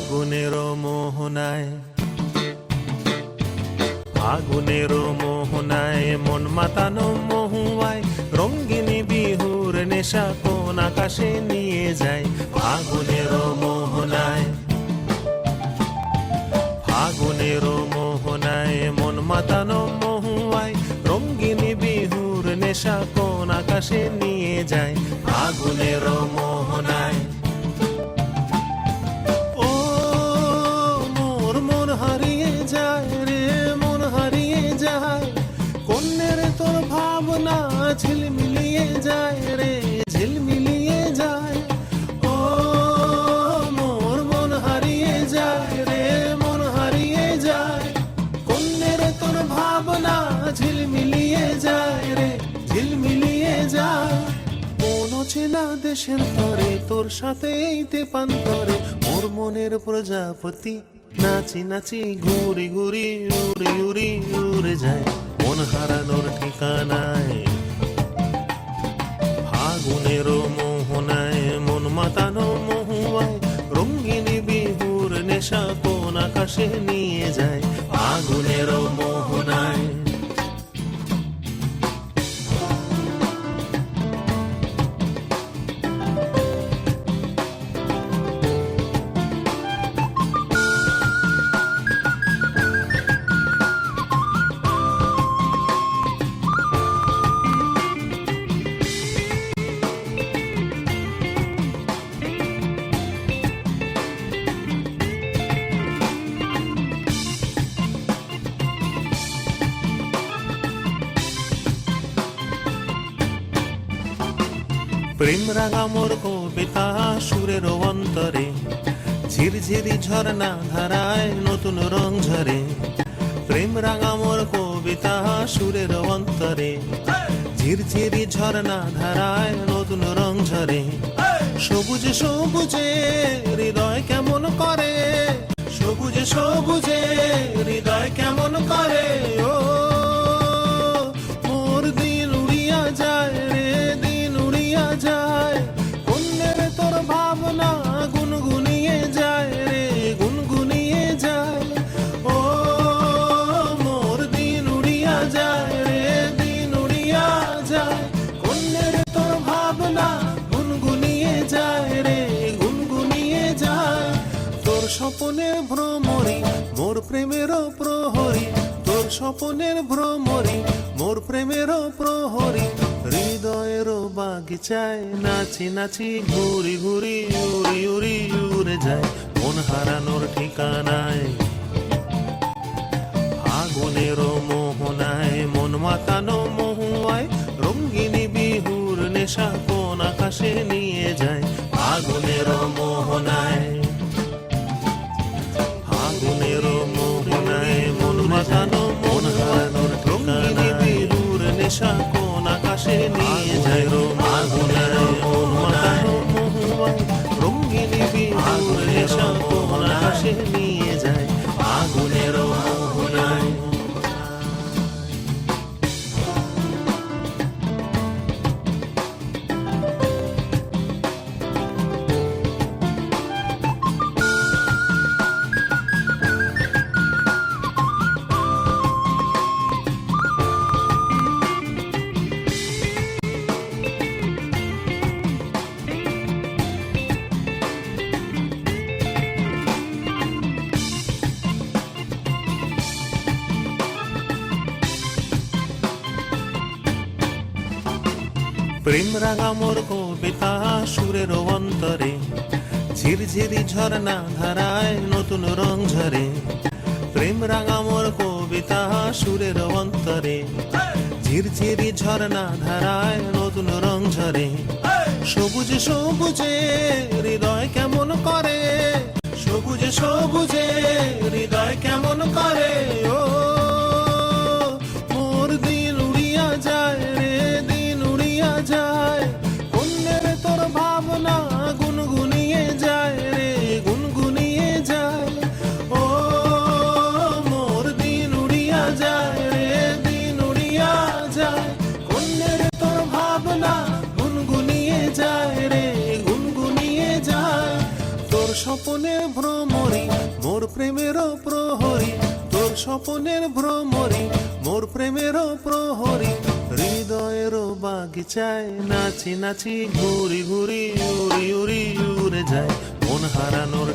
ফাগুনের মোহনায়, ফাগুনের মোহনায় মন মাতানো মহুয়ায় রঙ্গিনী বিহুর নেশা কোন আকাশে নিয়ে যায়। ফাগুনের মোহনায়, ফাগুনের মোহনায় মন মাতানো মহুয়ায় রঙ্গিনী বিহুর নেশা কোন আকাশে নিয়ে যায়। ফাগুনের মোহনায় ঝিলমিলিয়ে যায় রে, ঝিলমিলিয়ে যায়। ও মোর মন হারিয়ে যায় রে, মন হারিয়ে যায়। কন্যের তোর ভাবনা ঝিলমিলিয়ে যায় রে, ঝিলমিলিয়ে যায়। কোন চেনা দেশের তরে তোর সাথে এইতে পান্তরে মোর মনের প্রজাপতি নাচি নাচি ঘুরি ঘুরি উড়ি উড়ি উড়ে যায় মন হারানোর ঠিকানায়। ফাগুনের মোহনায় মন মাতানো মহুয়ায় রঙ্গিনী বিহুর নেশা কোন আকাশে নিয়ে যায়। ফাগুনের মোহনায় প্রেম রাঙা মোর কবিতা সুরের অন্তরে ঝিরঝিরি ঝর্ণা ধারায় নতুন রং ঝরে। প্রেম রাঙা মোর কবিতা সুরের অন্তরে ঝিরঝিরি ঝর্ণা ধারায় নতুন রং ঝরে। সবুজে সবুজে হৃদয় কেমন করে, সবুজে সবুজে হৃদয় কেমন করে। ও মোর দিন উড়িয়া যায় রে, দিন উড়িয়া যায়। কন্যের তোর ভাবনা গুনগুনিয়ে যায় রে, গুনগুনিয়ে যায়। ও মোর দিন উড়িয়া যায় রে, দিন উড়িয়া যায়। কন্যের তোর ভাবনা গুনগুনিয়ে যায় রে, গুনগুনিয়ে যায়। তোর স্বপনের ভ্রমরি মোর প্রেমেরও প্রহরী, তোর স্বপনের ভ্রমরি মোর প্রেমেরও প্রহরী। হৃদয়ের বাগিচায় নাচি নাচি ঘুরি ঘুরি উড়ি উড়ি উড়ে যায় মন হারানোর ঠিকানায়। ফাগুনের মোহনায় মন মাতানো মহুয়ায় রঙ্গিনী বিহুর নেশা কোন আকাশে নিয়ে যায়। ফাগুনের মোহনায়, ফাগুনের মোহনায় মন মাতানো মন হারানোর রঙ্গিনী বিহুর নেশা কোন আকাশে নিয়ে যায়। ফাগুনের মন মাতানো মহুয়ায় রঙ্গিনী বিহুর নেশা কোন আকাশে নিয়ে যায়। ফাগুনের মোহনায় প্রেম রাঙা মোর কবিতা সুরের অন্তরে ঝিরঝিরি ঝর্ণা ধারায় নতুন রং ঝরে। প্রেম রাঙা মোর কবিতা সুরের অন্তরে ঝিরঝিরি ঝর্ণা ধারায় নতুন রং ঝরে। সবুজে সবুজে হৃদয় কেমন করে, সবুজে সবুজে হৃদয় কেমন করে। ও মোর দিন উড়িয়া যায় রে, দিন উড়িয়া যায়। কন্যের তোর ভাবনা গুনগুনিয়ে যায় রে, গুনগুনিয়ে যায়। ও মোর দিন উড়িয়া যায় রে, দিন উড়িয়া যায়। কন্যের তোর ভাবনা গুনগুনিয়ে যায় রে, গুনগুনিয়ে যায়। তোর স্বপনের ভ্রমরে মোর প্রেমেরও প্রহরী, তোর স্বপনের ভ্রমরী, মোর প্রেমেরও প্রহরী, হৃদয়েরও বাগিচায় নাচি নাচি ঘুরি ঘুরি উড়ি উড়ি উড়ে যায়, মন হারানোর